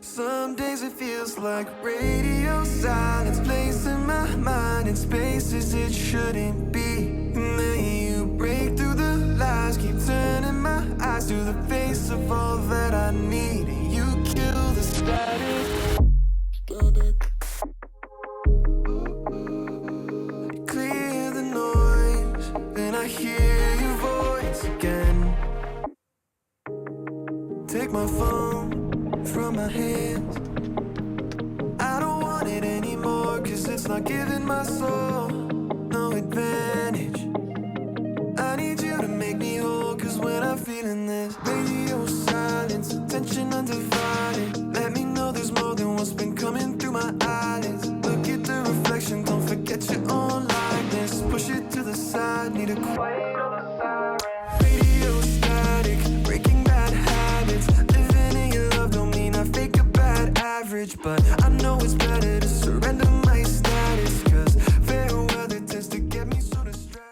Some days it feels like radio silence, placing my mind in spaces it shouldn't be. And then you break through the lies, keep turning my eyes to the face of all that I need. And you kill the static. Clear the noise, and I hear your voice again. Take my phone from my hands. I don't want it anymore, cause it's not giving my soul no advantage. I need you to make me whole, cause when I'm feeling this radio silence, attention undivided, let me know there's more than what's been coming through my eyelids. Look at the reflection, don't forget your own likeness. Push it to the side, need a quiet on the side. Radio static, breaking bad habits. Living in your love don't mean I fake a bad average, but I know it's better to surrender my status, cause fair weather tends to get me so distracted.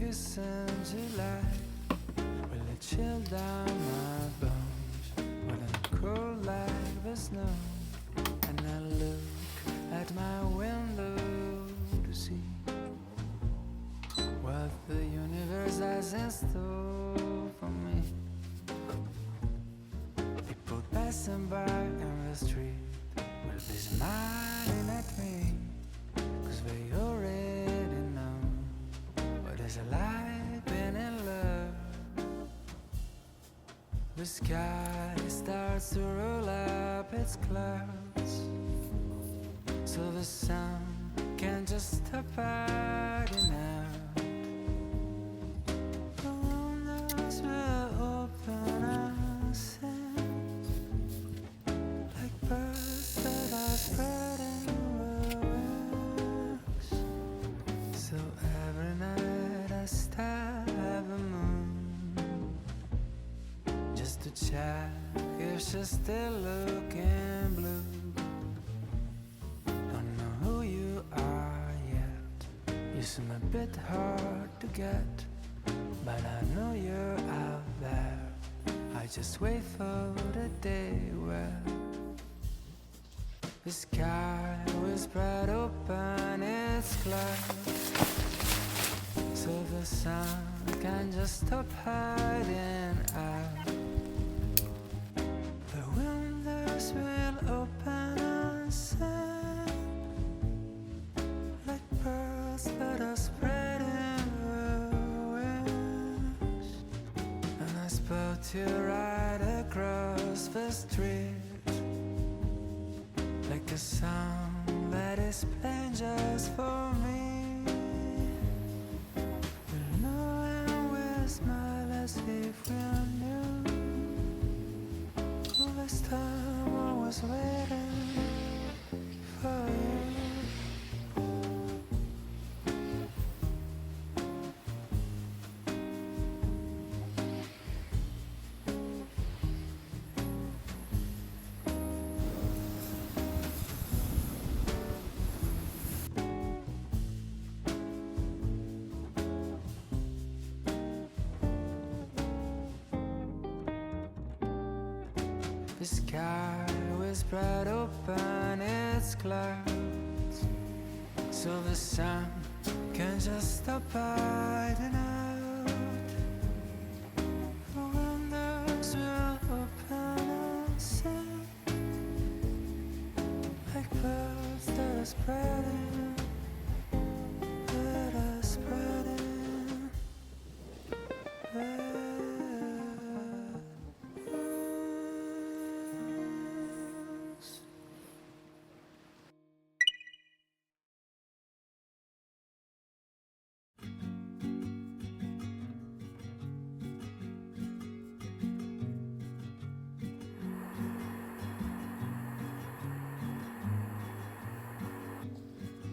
kiss in July? Will it chill down my bones? Will it cool like the snow? And I look at my window to see what the universe has in store for me. People passing by in the street will be smiling at me, 'cause they already know what it's like being in love. The sky starts to roll up its clouds, so the sun can't just stop hiding out. The windows will open and sing like birds that are spreading their wings. So every night I stare at the moon, just to check if she's still looking blue. Don't know who you are yet, you seem a bit hard to get, but I know you're out there. I just wait for the day where the sky will spread open its clouds, so the sun can just stop hiding out. The windows will open and sing like birds that are spreading their wings. And I spot you right across the street, like a song that is playing just for me. We'll know and we'll smile as if we knew. All this time I was waiting for you. The sky will spread open its clouds, so the sun can just stop hiding out. The windows will open and sing like birds that are spreading, that are spreading their wings.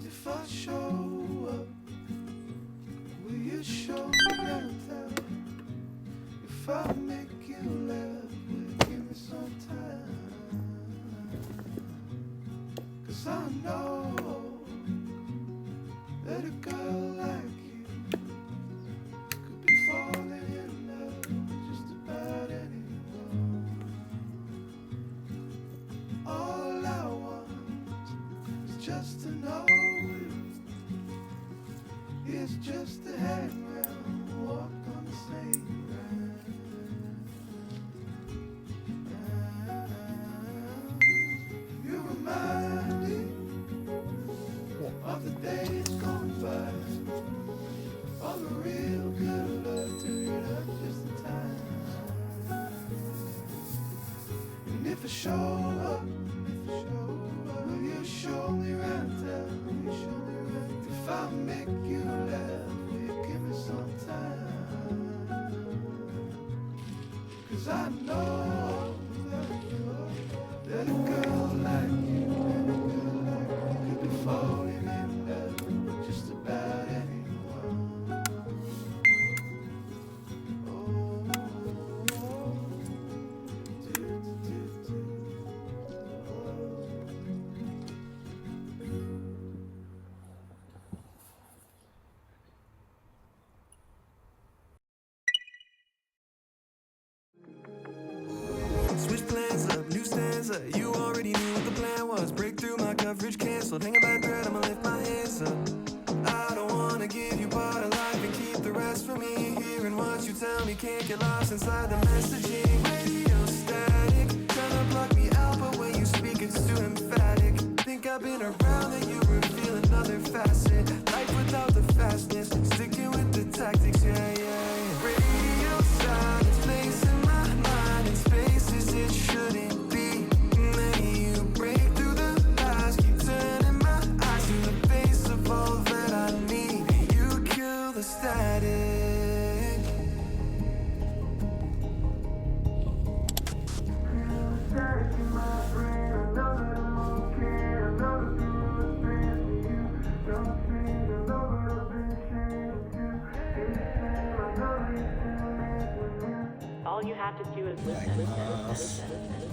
If I show up, will you show me that time? If I make you laugh, will you give me some time? 'Cause I know that a girl like you could be falling in love with just about anyone. All I want is just to know you. It's just to hang around, walk on the same ground. You remind me of the days gone by, all the real good love to hit up just in time. And if I show up, will you show me right down? If I make you laugh, will you give me some time? 'Cause I know that a girl like you could be falling in love with just about anyone. tell me can't get lost inside the messaging. Radio static, trying to block me out, but when you speak it's too emphatic. Think I've been around and you reveal another facet. Life without the fastness, sticking with the tactics, yeah, yeah, yeah. Radio silence, place in my mind in spaces it shouldn't be. And then you break through the lies, keep turning my eyes to the face of all that I need. You kill the static. Static in my brain, I know that I'm okay. I know that the road's been for you. Don't change, I know that I've been changed too. It's the same, I know that you still miss me. All you have to do is listen.